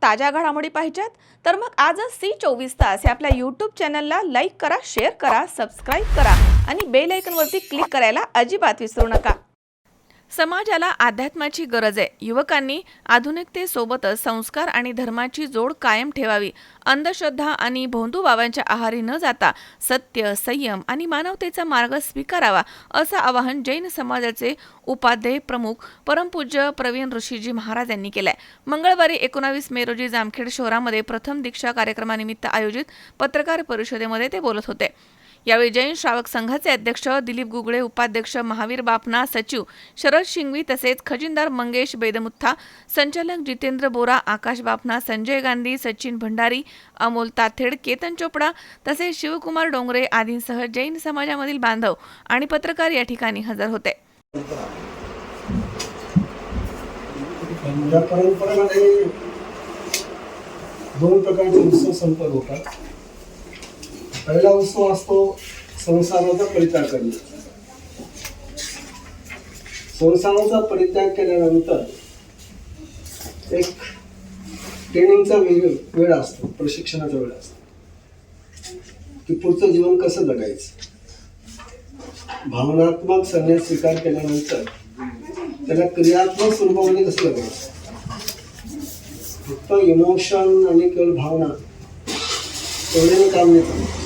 ताज्या घडामोडी पाहिजेत तर मग आजच C24 तास या आपल्या YouTube चॅनलला लाईक करा, शेअर करा, सबस्क्राईब करा आणि बेल आयकॉनवरती क्लिक करायला अजिबात विसरू नका. समाजाला अध्यात्माची गरज आहे. युवकांनी आधुनिकतेसोबतच संस्कार आणि धर्माची जोड कायम ठेवावी. अंधश्रद्धा आणि भोंदूबाबांच्या आहारी न जाता सत्य, संयम आणि मानवतेचा मार्ग स्वीकारावा असं आवाहन जैन समाजाचे उपाध्याय प्रमुख परमपूज्य प्रवीण ऋषीजी महाराज यांनी केलंय. मंगळवारी 19 मे रोजी जामखेड शहरामध्ये प्रथम दीक्षा कार्यक्रमानिमित्त आयोजित पत्रकार परिषदेमध्ये ते बोलत होते. यावेळी जैन श्रावक संघाचे अध्यक्ष दिलीप गुगळे, उपाध्यक्ष महावीर बापना, सचिव शरद शिंगवी तसेच खजिनदार मंगेश बेदमुत्था, संचालक जितेंद्र बोरा, आकाश बापना, संजय गांधी, सचिन भंडारी, अमोल ताथेड, केतन चोपडा तसेच शिवकुमार डोंगरे आदींसह जैन समाजामधील बांधव आणि पत्रकार या ठिकाणी हजर होते. या परंपरेमध्ये दोन प्रकारचे उत्सव संपन्न होतात. पहिला उत्सव असतो संसाराचा परित्याग करणे. संसाराचा परित्याग केल्यानंतर एक ट्रेनिंगचा वेळ असतो, प्रशिक्षणाचा वेळ असतो की पुढचं जीवन कसं जगायचं. भावनात्मक संन्यास स्वीकार केल्यानंतर त्याला क्रियात्मक स्वरूपामध्ये कसं जगायचं. फक्त इमोशन आणि केवळ भावना एवढे काम नाही करत.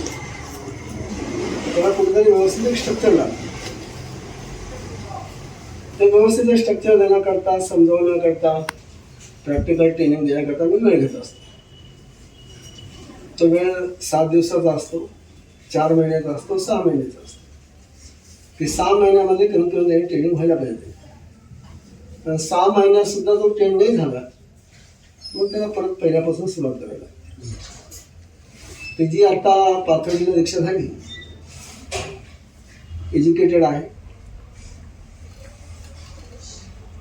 त्याला कुठेतरी व्यवस्थित स्ट्रक्चर लागतं. ते व्यवस्थित स्ट्रक्चर देण्याकरता, समजवण्याकरता, प्रॅक्टिकल ट्रेनिंग देण्याकरता मी वेळ घेत असतो. तो वेळ 7 दिवसाचा असतो, 4 महिन्याचा असतो, 6 महिन्याचा असतो. की 6 महिन्यामध्ये कमी कमी ट्रेनिंग व्हायला पाहिजे. पण 6 महिन्यात सुद्धा तो ट्रेन नाही झाला मग त्याला परत पहिल्यापासून सुरुवात करायला लागते. ती जी आता पाथर्डीला दीक्षा झाली, एज्युकेटेड आहे,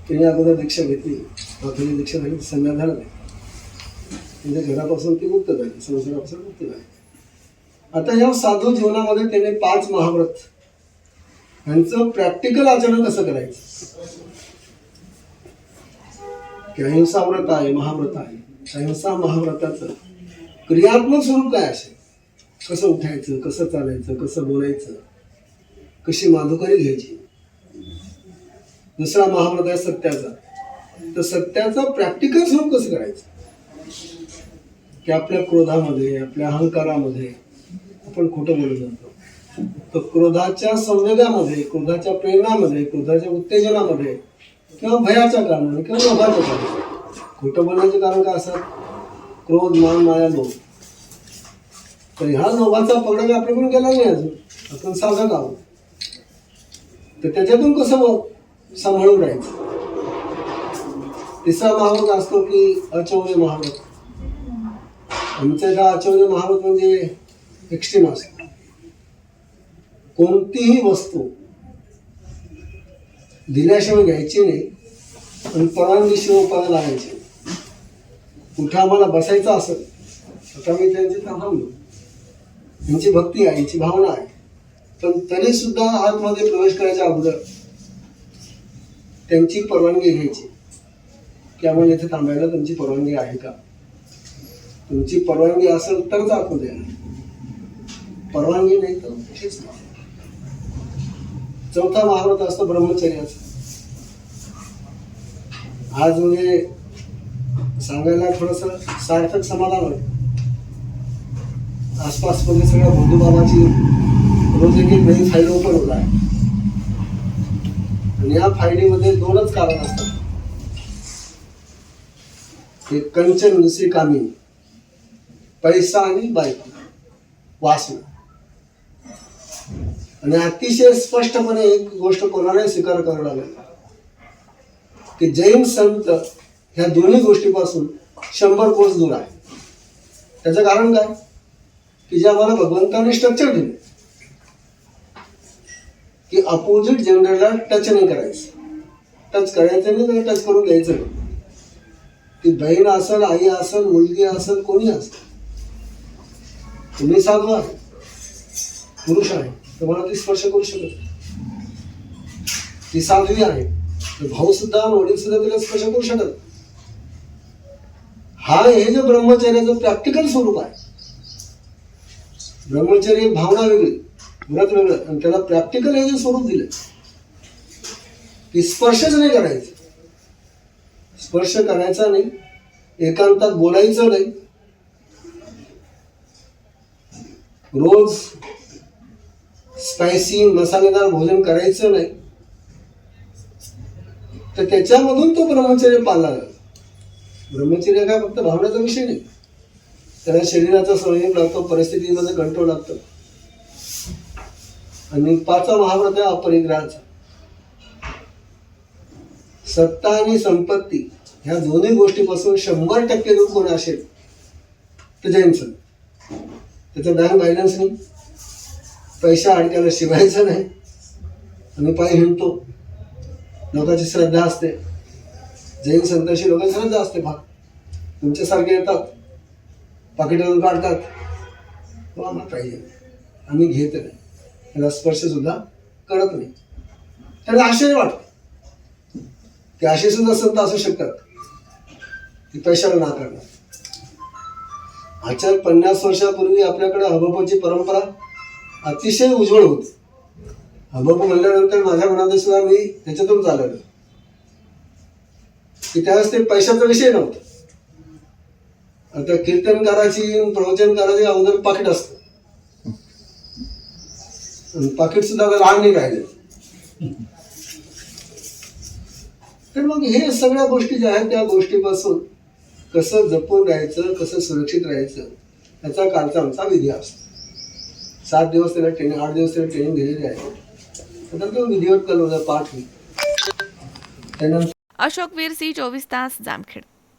तिने अगोदर दीक्षा घेतली, पाथर्डी दीक्षा झाली, संन्यास झाला नाही, म्हणजे घरापासून ती मुक्त झाली, संसारापासून मुक्त झाली. आता या साधू जीवनामध्ये त्याने 5 महाव्रत यांचं प्रॅक्टिकल आचरण कसं करायचं. की अहिंसा व्रत आहे, महाव्रत आहे. अहिंसा महाव्रताचं क्रियात्मक स्वरूप काय असेल, कसं उठायचं, कसं चालायचं, कसं बोलायचं, कशी माधुकरी घ्यायची. दुसरा महाव्रत आहे सत्याचा. तर सत्याचं प्रॅक्टिकल स्वरूप कसं करायचं की आपल्या क्रोधामध्ये, आपल्या अहंकारामध्ये आपण खोटं बोलत जातो. तर क्रोधाच्या संवेगामध्ये, क्रोधाच्या प्रेरणामध्ये, क्रोधाच्या उत्तेजनामध्ये किंवा भयाच्या कारणाने किंवा लोभाच्या कारणाने. खोटं बोलण्याचे कारण काय असतात. क्रोध, मान, माया, लोभ. तर ह्या लोभाचा पगडा आपल्याकडून गेला नाही अजून, आपण साधक आहोत. तर त्याच्यातून कसं सांभाळून राहायचं. तिसरा महाव्रत असतो की अचौर्य महाव्रत. आमच्या इथं अचौर्य महाव्रत म्हणजे एक्स्ट्रीम असतो. कोणतीही वस्तू दिल्याशिवाय घ्यायची नाही आणि परवानगीशिवाय उपाय लागायची. कुठे आम्हाला बसायचं असेल आता मी त्यांची थांबलो, यांची भक्ती आहे, यांची भावना आहे, पण तरी सुद्धा आतमध्ये प्रवेश करायच्या अगोदर त्यांची परवानगी घ्यायची की आम्हाला इथे थांबायला तुमची परवानगी आहे का. तुमची परवानगी असेल तरच आतमध्ये आहे, परवानगी नाही तर कुठेच नाही. चौथा महाव्रत असतो ब्रह्मचर्याचा. आज म्हणजे सांगायला थोडस सार्थक समाधान वाटतं. आसपास मध्ये सगळ्या भोंदूबाबाची रोज एक नवीन फाईल ओपन होत आहे आणि या फायलीमध्ये 2च कारण असतात. एक कंचन, दुसरी कामिनी, पैसा आणि बायको, वासना. आणि अतिशय स्पष्टपणे एक गोष्ट कोणालाही स्वीकार करावी लागेल की जैन संत ह्या दोन्ही गोष्टीपासून 100 कोस दूर आहे. त्याचं कारण काय की जे आम्हाला भगवंताने स्ट्रक्चर दिले की अपोजिट जेंडरला टच नाही करायचं. टच करायचं नाही, टच करून घ्यायचं नाही. ती बहीण असेल, आई असेल, मुलगी असेल, कोणी असेल. तुम्ही साधू आहे, पुरुष आहे, तुम्हाला ती स्पर्श करू शकत. ती साध्वी आहे, भाऊ सुद्धा, वडील सुद्धा तिला स्पर्श करू शकत. हे जे ब्रह्मचर्याचं प्रॅक्टिकल स्वरूप आहे. ब्रह्मचर्य भावना वेगळी, व्रत वेगळं, आणि त्याला प्रॅक्टिकल हे जे स्वरूप दिलं की स्पर्शच नाही करायचं, स्पर्श करायचा नाही, एकांतात बोलायचं नाही, रोज स्पायसी मसालेदार भोजन करायचं नाही, तर त्याच्यामधून तो ब्रह्मचर्य पाळला जातो. ब्रह्मचर्य काय फक्त भावनाचा विषय नाही, त्याला शरीराचा संयम लागतो, परिस्थितीमध्ये कंट्रोल लागतं. आणि 5वा महाव्रत आहे अपरिग्रहाचा. सत्ता आणि संपत्ती ह्या दोन्ही गोष्टीपासून 100% दूर कोण असेल तर जैन संत. त्याचा बँक बॅलन्स नाही, पैसा अडक्याला शिवायचा नाही, आम्ही पायी हिंडतो, लोकांची श्रद्धा असते, जैन संतांशी लोकांची श्रद्धा असते. भाग तुमच्यासारखे येतात, पाकिटातून काढतात, तो आम्हाला पाहिजे, आम्ही घेत नाही, त्याला स्पर्श सुद्धा करत नाही. त्याला आश्चर्य वाटतं की असे सुद्धा संत असू शकतात की पैशाला नाकारणार. आजच्या 50 वर्षापूर्वी आपल्याकडे हबपची परंपरा अतिशय उज्ज्वल होती. हबप म्हणल्यानंतर माझ्या मनात सुद्धा मी त्याच्यातून चालवलं की त्यावेळेस ते पैशाचा विषय नव्हता. आता कीर्तनकाराची प्रवचनकाराची अगोदर पाकिट असतं, पाकिट सुद्धा लहान नाही राहिले. तर मग हे सगळ्या गोष्टी ज्या आहेत त्या गोष्टीपासून कसं जपून राहायचं, कसं सुरक्षित राहायचं, याचा कालचा आमचा विधी असतो. 7 दिवस त्याला ट्रेनिंग, 8 दिवस त्याला ट्रेनिंग दिलेली आहे. तर तो विधिवत कल पाठ होईल. त्यानंतर अशोक वीर, सी 24 तास, जामखेड.